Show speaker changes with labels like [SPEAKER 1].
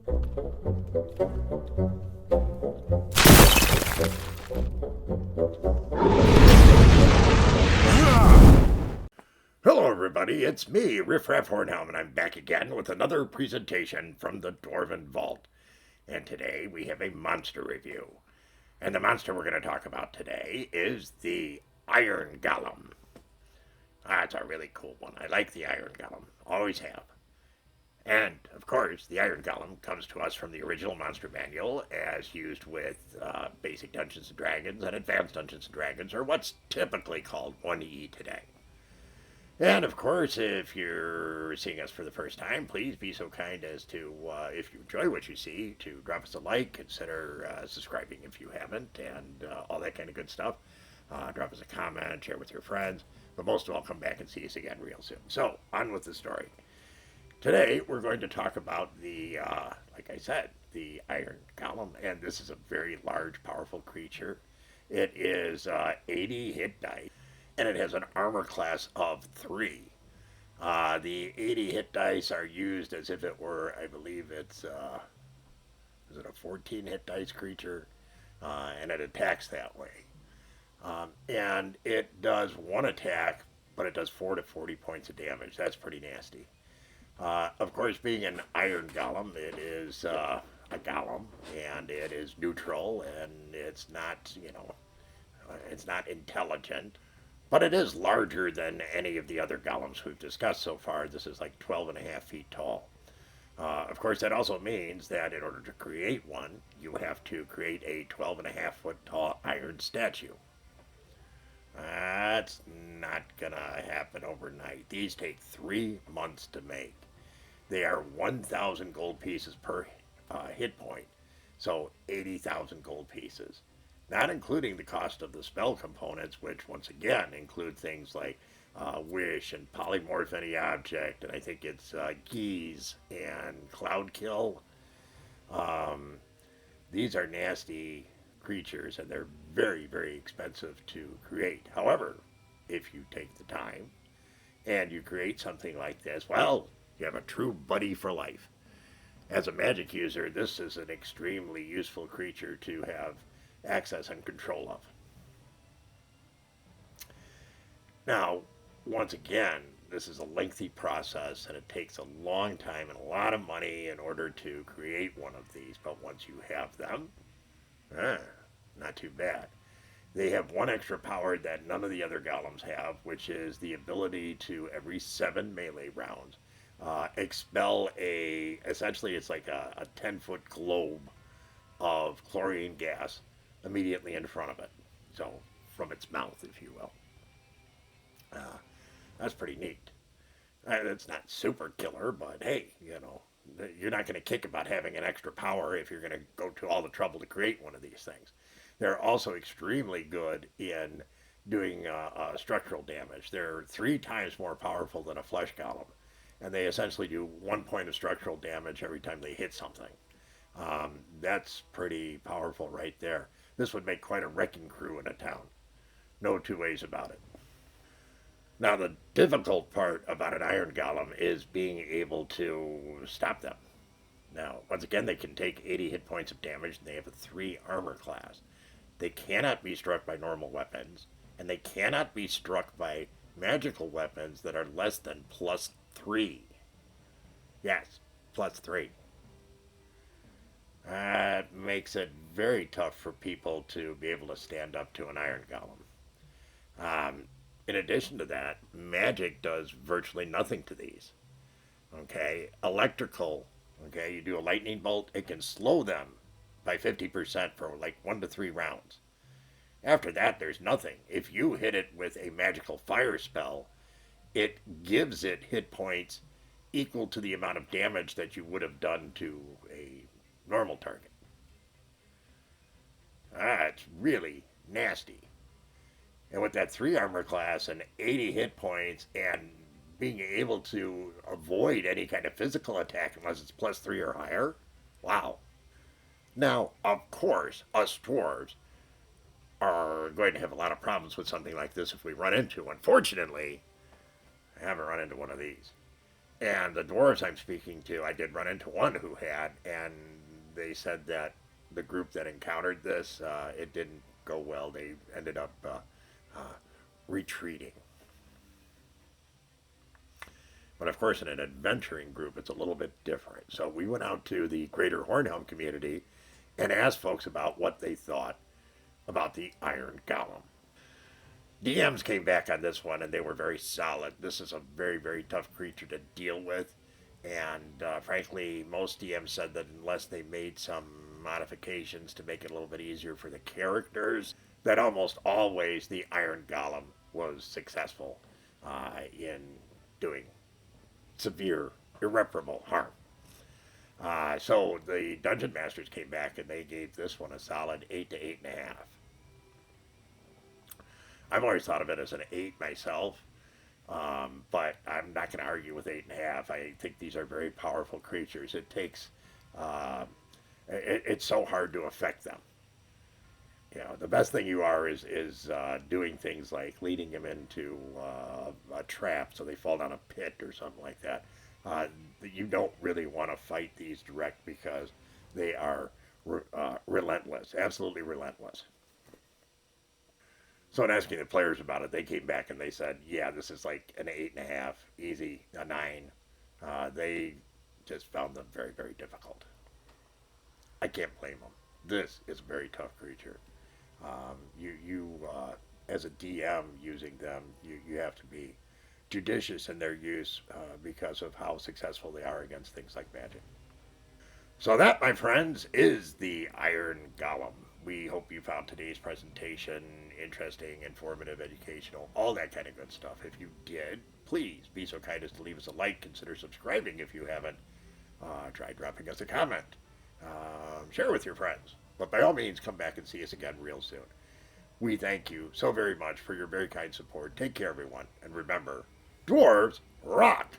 [SPEAKER 1] Hello everybody, it's me, Riffraff Hornhelm, and I'm back again with another presentation from the Dwarven Vault. And today we have a monster review. And the monster we're going to talk about today is the Iron Golem. It's a really cool one. I like the Iron Golem. Always have. And, of course, the Iron Golem comes to us from the original Monster Manual as used with basic Dungeons & Dragons and Advanced Dungeons & Dragons, or what's typically called 1E today. And of course, if you're seeing us for the first time, please be so kind as to, if you enjoy what you see, to drop us a like, consider subscribing if you haven't, and all that kind of good stuff. Drop us a comment, share with your friends, but most of all, come back and see us again real soon. So, on with the story. Today, we're going to talk about the, like I said, the Iron Golem, and this is a very large, powerful creature. It is 80 hit dice, and it has an armor class of 3. The 80 hit dice are used as if it were, I believe it's, is it a 14 hit dice creature? And it attacks that way. And it does one attack, but it does 4 to 40 points of damage. That's pretty nasty. Of course, being an Iron Golem, it is a golem, and it is neutral, and it's not, it's not intelligent. But it is larger than any of the other golems we've discussed so far. This is like 12 and a half feet tall. Of course, that also means that in order to create one, you have to create a 12 and a half foot tall iron statue. That's not gonna happen overnight. These take 3 months to make. They are 1,000 gold pieces per hit point, so 80,000 gold pieces. Not including the cost of the spell components, which once again include things like Wish and Polymorph any object, and I think it's Geese and Cloud Kill. These are nasty creatures, and they're very, very expensive to create. However, if you take the time and you create something like this, well, you have a true buddy for life. As a magic user, this is an extremely useful creature to have access and control of. Now, once again, this is a lengthy process, and it takes a long time and a lot of money in order to create one of these, but once you have them, not too bad. They have one extra power that none of the other golems have, which is the ability to, every 7 melee rounds, expel essentially it's like a 10-foot globe of chlorine gas immediately in front of it. So, from its mouth, if you will. That's pretty neat. It's not super killer, but hey, you're not going to kick about having an extra power if you're going to go to all the trouble to create one of these things. They're also extremely good in doing structural damage. They're 3 times more powerful than a flesh golem, and they essentially do 1 point of structural damage every time they hit something. That's pretty powerful right there. This would make quite a wrecking crew in a town. No 2 ways about it. Now, the difficult part about an Iron Golem is being able to stop them. Now, once again, they can take 80 hit points of damage, and they have a 3 armor class. They cannot be struck by normal weapons, and they cannot be struck by magical weapons that are less than +3. Yes, +3. That makes it very tough for people to be able to stand up to an Iron Golem. In addition to that, magic does virtually nothing to these. Okay, electrical, okay, you do a lightning bolt, it can slow them by 50% for like 1 to 3 rounds. After that, there's nothing. If you hit it with a magical fire spell, it gives it hit points equal to the amount of damage that you would have done to a normal target. It's really nasty. And with that 3 armor class and 80 hit points and being able to avoid any kind of physical attack unless it's +3 or higher, wow. Now, of course, us dwarves are going to have a lot of problems with something like this if we run into. Unfortunately, I haven't run into one of these. And the dwarves I'm speaking to, I did run into one who had, and they said that the group that encountered this, it didn't go well. They ended up retreating. But of course, in an adventuring group, it's a little bit different. So we went out to the greater Hornhelm community and asked folks about what they thought about the Iron Golem. DMs came back on this one and they were very solid. This is a very, very tough creature to deal with. And frankly, most DMs said that unless they made some modifications to make it a little bit easier for the characters, that almost always the Iron Golem was successful in doing severe, irreparable harm. So the Dungeon Masters came back and they gave this one a solid 8 to 8.5. I've always thought of it as an 8 myself, but I'm not going to argue with 8.5. I think these are very powerful creatures. It takes, it's so hard to affect them. You know, the best thing you are is doing things like leading them into a trap so they fall down a pit or something like that. You don't really want to fight these direct because they are relentless, absolutely relentless. So in asking the players about it, they came back and they said, yeah, this is like an 8.5, easy, a 9. They just found them very, very difficult. I can't blame them. This is a very tough creature. As a DM using them, you have to be judicious in their use because of how successful they are against things like magic. So that, my friends, is the Iron Golem. We hope you found today's presentation interesting, informative, educational, all that kind of good stuff. If you did, please be so kind as to leave us a like, consider subscribing if you haven't, try dropping us a comment, share with your friends. But by all means, come back and see us again real soon. We thank you so very much for your very kind support. Take care, everyone. And remember, dwarves rock!